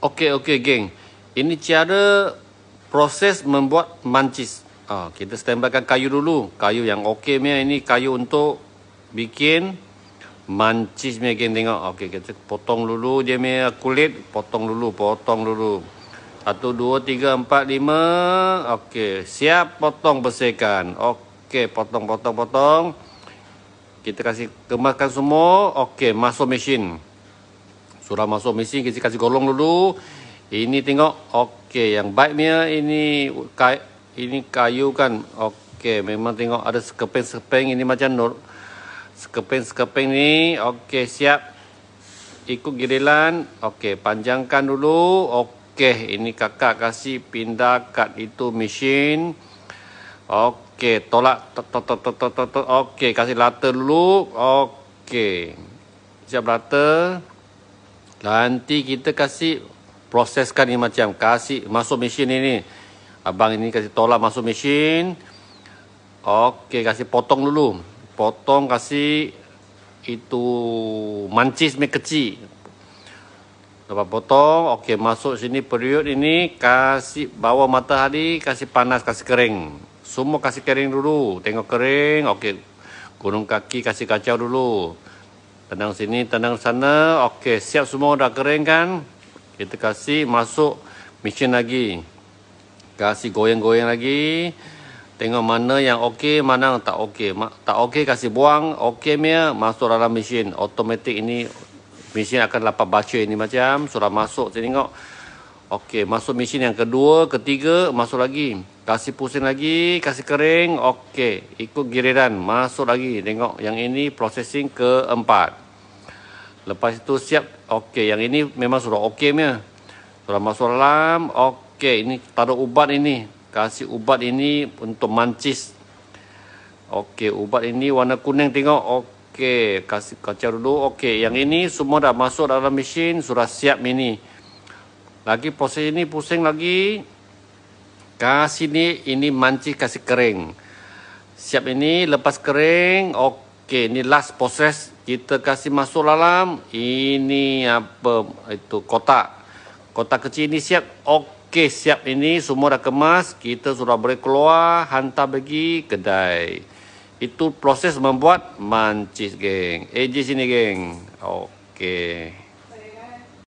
Okey, geng. Ini cara proses membuat mancis. Kita standbykan kayu dulu. Kayu yang okey punya, ini kayu untuk bikin mancis punya, geng. Tengok. Okey, kita potong dulu dia punya kulit. Potong dulu. 1, 2, 3, 4, 5. Okey, siap potong, bersihkan. Okey, potong. Kita kasih kemaskan semua. Okey, masuk mesin. Sudah masuk mesin, kita kasih golong dulu. Ini tengok. Okey, yang baiknya ini kayu kan. Okey, memang tengok ada sekeping-sekeping ini macam sekeping-sekeping ni. Okey, siap. Ikut giliran. Okey, panjangkan dulu. Okey, ini kakak kasih pindah kat itu mesin. Okey, tolak. Okey, kasih rata dulu. Okey. Siap rata. Nanti kita kasih proseskan ni macam kasih masuk mesin ini. Abang ini kasih tolak masuk mesin. Okey, kasih potong dulu. Potong kasih itu mancis ni kecil. Lepas potong, okey, masuk sini periuk ini, kasih bawah matahari, kasih panas, kasih kering. Semua kasih kering dulu. Tengok kering. Okey. Gunung kaki kasih kacau dulu. Tenang sini, tenang sana. Okey, siap semua dah kering kan? Kita kasih masuk mesin lagi. Kasih goyang-goyang lagi. Tengok mana yang okey, mana yang tak okey. Tak okey kasih buang. Okey punya masuk dalam mesin. Automatik ini mesin akan dapat baca ini macam sudah masuk. Saya tengok. Okey, masuk mesin yang kedua, ketiga, masuk lagi. Kasih pusing lagi, kasih kering. Okey, ikut giliran, masuk lagi. Tengok yang ini processing keempat. Lepas itu siap. Okey, yang ini memang sudah okey punya. Sudah masuk dalam. Okey, ini taruh ubat ini. Kasih ubat ini untuk mancis. Okey, ubat ini warna kuning tengok. Okey, kasih kacau dulu. Okey, yang ini semua dah masuk dalam mesin, sudah siap ini. Lagi proses ini pusing lagi. Kasih ini mancis, kasih kering. Siap ini, lepas kering. Okey, ini last proses. Kita kasih masuk dalam. Ini apa? Itu kotak. Kotak kecil ini siap. Okey, siap ini. Semua dah kemas. Kita sudah boleh keluar. Hantar pergi kedai. Itu proses membuat mancis, geng. AJ sini, geng. Okey.